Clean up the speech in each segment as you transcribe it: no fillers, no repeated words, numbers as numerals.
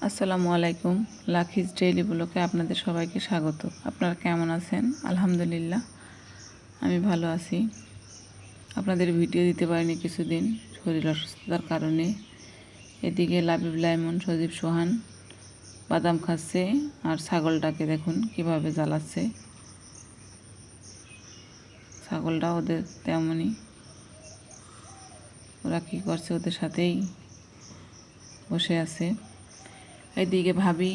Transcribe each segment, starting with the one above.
আসসালামু আলাইকুম। লাকিজ ডেইলি ব্লগে আপনাদের সবাইকে স্বাগত। আপনারা কেমন আছেন? আলহামদুলিল্লাহ আমি ভালো আছি। আপনাদের ভিডিও দিতে পারিনি কিছুদিন শরীর অসুস্থতার কারণে। এদিকে লাবিব, লাইমন, সজীব, সোহান বাদাম খাচ্ছে আর ছাগলটাকে দেখুন কিভাবে জ্বালাচ্ছে। ছাগলটা ওদের তেমনই, ওরা কী করছে ওদের সাথেই বসে আছে। এদিকে ভাবি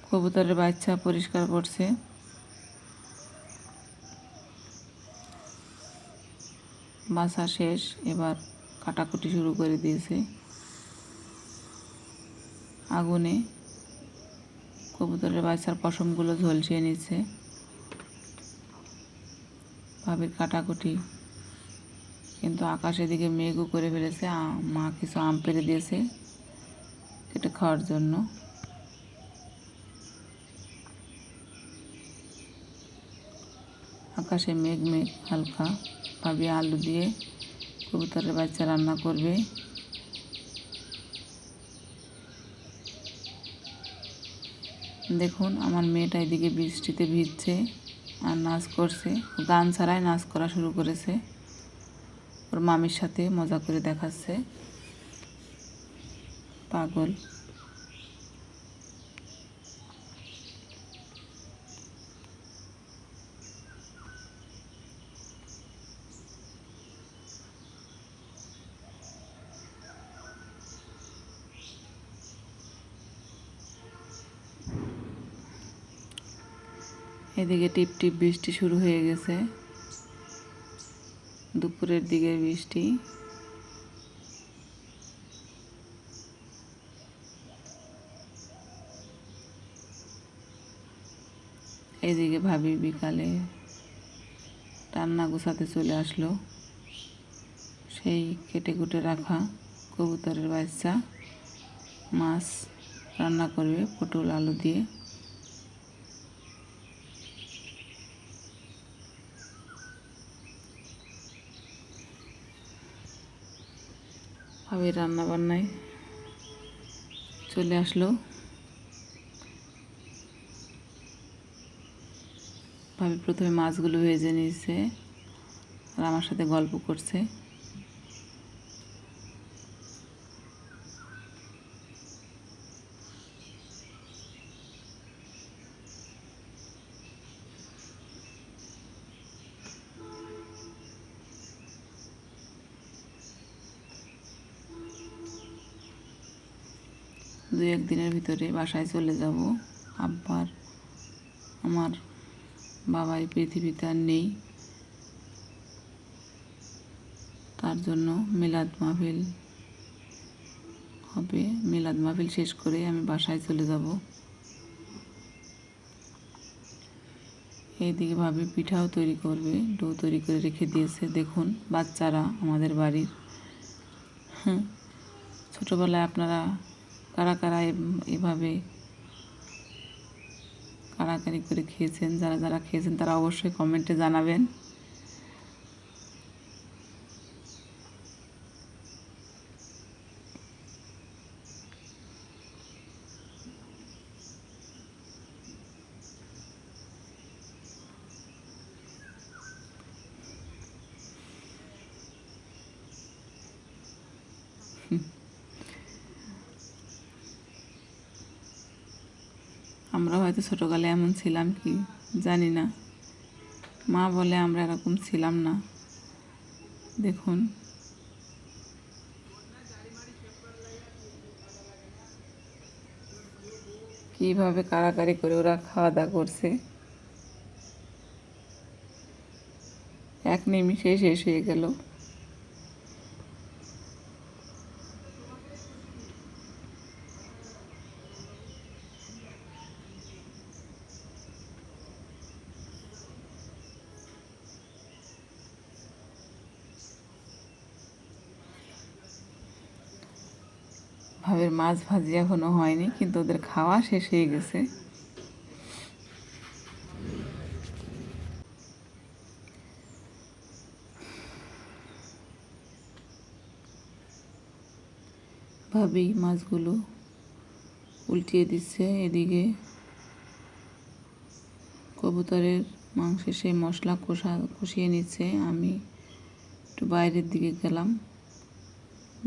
কবুতরের বাচ্চা পরিষ্কার করছে। বাসা শেষ, এবার কাটাকুটি শুরু করে দিয়েছে। আগুনে কবুতরের বাচ্চার পশমগুলো ঝলসিয়ে নিচ্ছে। ভাবির কাটাকুটি, কিন্তু আকাশের দিকে মেঘও করে ফেলেছে। মা কিছু আম পেড়ে দিয়েছে কেটে খাওয়ার জন্য। আকাশে মেঘ মেঘ হালকা। ভাবি আলু দিয়ে কবুতরের বাচ্চা রান্না করবে। দেখুন আমার মেয়েটা এদিকে বৃষ্টিতে ভিজছে আর নাচ করছে। গান ছাড়াই নাচ করা শুরু করেছে। ওর মামির সাথে মজা করে দেখাচ্ছে। পাগল। এদিকে টিপ টিপ বৃষ্টি শুরু হয়ে গেছে। দুপুরের দিকে বৃষ্টি। এদিকে ভাবি বিকালে রান্না গোছাতে চলে আসলো। সেই কেটে কুটে রাখা কবুতরের বাচ্চা মাছ রান্না করবে পটল আলু দিয়ে। ভাবি রান্না বান্নায় চলে আসলো। ভাবি প্রথমে মাছগুলো ভেজে নিয়েছে আর আমার সাথে গল্প করছে। দু একদিনের ভিতরে বাসায় চলে যাব। আব্বার, আমার বাবা এই পৃথিবীতে আর নেই, তার জন্য মিলাদ মাহফিল হবে। মিলাদ মাহফিল শেষ করে আমি বাসায় চলে যাব। এইদিকে ভাবি পিঠাও তৈরি করবে, ডো তৈরি করে রেখে দিয়েছে। দেখুন বাচ্চারা আমাদের বাড়ির। ছোটোবেলায় আপনারা কারা কারা এভাবে কাড়াকাড়ি করে খেয়েছেন? যারা যারা খেয়েছেন তারা অবশ্যই কমেন্টে জানাবেন। আমরা হয়তো ছোটোকালে এমন ছিলাম কি জানি না, মা বলে আমরা এরকম ছিলাম না। দেখুন কীভাবে কাড়াকাড়ি করে ওরা খাওয়া দাওয়া করছে। এক নিমিষেই শেষ হয়ে গেল। ভাবের মাছ ভাজি এখনো হয়নি, কিন্তু ওদের খাওয়া শেষ হয়ে গেছে। ভাবি মাছগুলো উল্টিয়ে দিচ্ছে। এদিকে কবুতরের মাংসে সেই মশলা কষিয়ে নিচ্ছে। আমি একটু বাইরের দিকে গেলাম,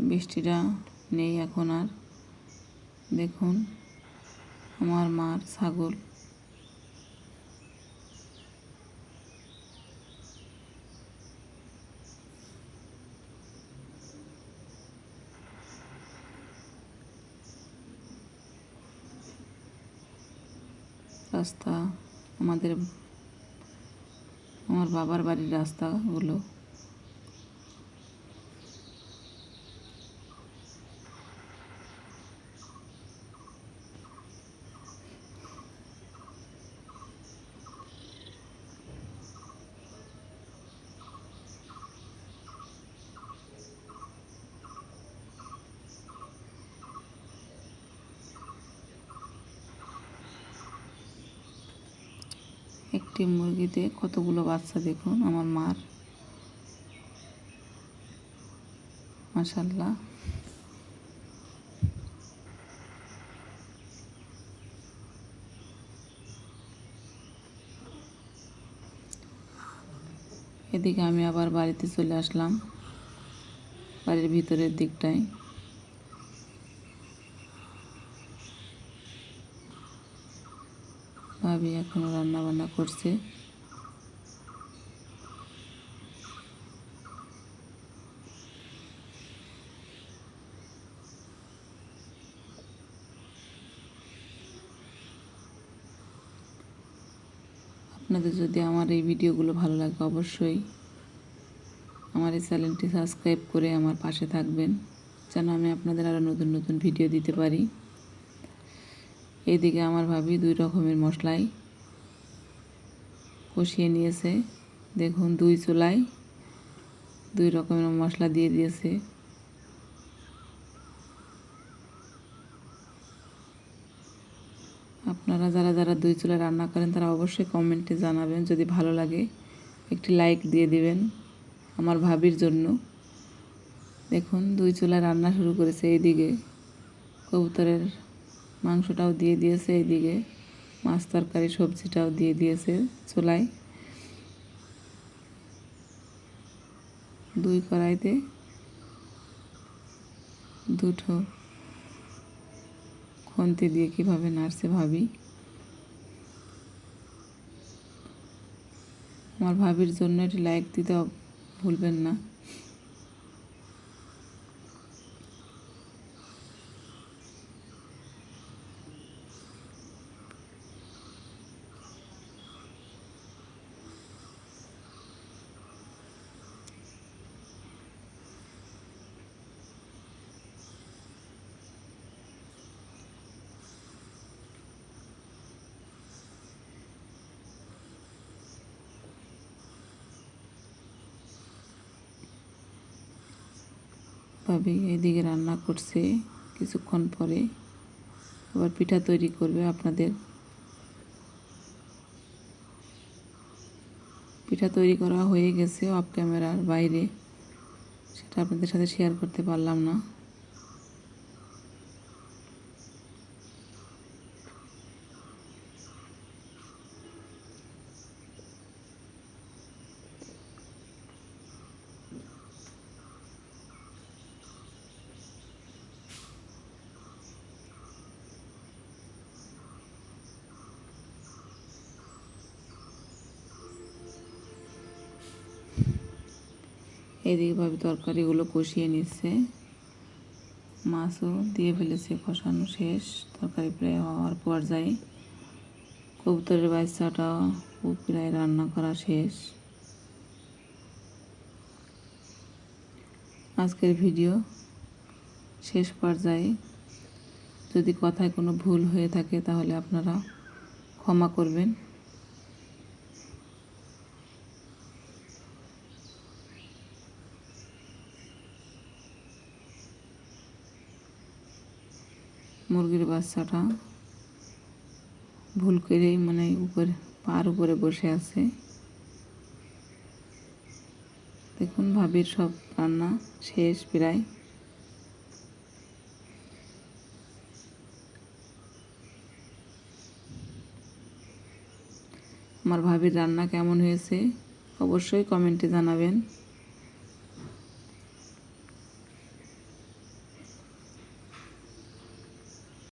বৃষ্টিটা নেই এখন আর। দেখুন আমার মার ছাগল রাস্তা, আমার বাবার বাড়ির রাস্তাগুলো। একটি মুরগিতে কতগুলো বাচ্চা দেখুন আমার মার, মাশাআল্লাহ। এদিকে আমি আবার বাড়িতে চলে আসলাম, বাড়ির ভিতরের দিকটায়। ভাবি এখনো রান্না বান্না করছে। আপনাদের যদি আমার এই ভিডিওগুলো ভালো লাগে অবশ্যই আমার এই চ্যানেলটি সাবস্ক্রাইব করে আমার পাশে থাকবেন, যেন আমি আপনাদের আরও নতুন নতুন ভিডিও দিতে পারি। এইদিকে আমার ভাবি 2 রকমের মশলাই কষিয়ে নিয়েছে। দেখুন 2 চুলায় 2 রকমের মশলা দিয়ে দিয়েছে। আপনারা যারা যারা 2 চুলায় রান্না করেন তারা অবশ্যই কমেন্টে জানাবেন। যদি ভালো লাগে একটি লাইক দিয়ে দিবেন আমার ভাবির জন্য। দেখুন 2 চুলায় রান্না শুরু করেছে। এইদিকে কবুতরের মাংসটাও দিয়ে দিয়েছে, এইদিকে মাছ তরকারি সবজিটাও দিয়ে দিয়েছে চুলায়। 2 কড়াইতে 2টো খুন্তি দিয়ে কীভাবে নাড়ছে ভাবি। আমার ভাবির জন্য একটি লাইক দিতে ভুলবেন না। ভাবি এদিকে রান্না করছে, কিছুক্ষণ পরে আবার পিঠা তৈরি করবে। আপনাদের পিঠা তৈরি করা হয়ে গেছে অফ ক্যামেরার বাইরে, সেটা আপনাদের সাথে শেয়ার করতে পারলাম না। এদিকে ভাবে তরকারিগুলো কষিয়ে নিচ্ছে, মাছও দিয়ে ফেলেছে, কষানো শেষ, তরকারি প্রায় হওয়ার পর্যায়ে। কবুতরের বাচ্চাটাও প্রায় রান্না করা শেষ। আজকের ভিডিও শেষ পর্যায়ে। যদি কথায় কোনো ভুল হয়ে থাকে তাহলে আপনারা ক্ষমা করবেন। মুরগির বাচ্চাটা ভুল করেই পার উপরে বসে আছে। দেখুন ভাবির সব রান্না শেষ প্রায়। আমার ভাবির রান্না কেমন হয়েছে অবশ্যই কমেন্টে জানাবেন।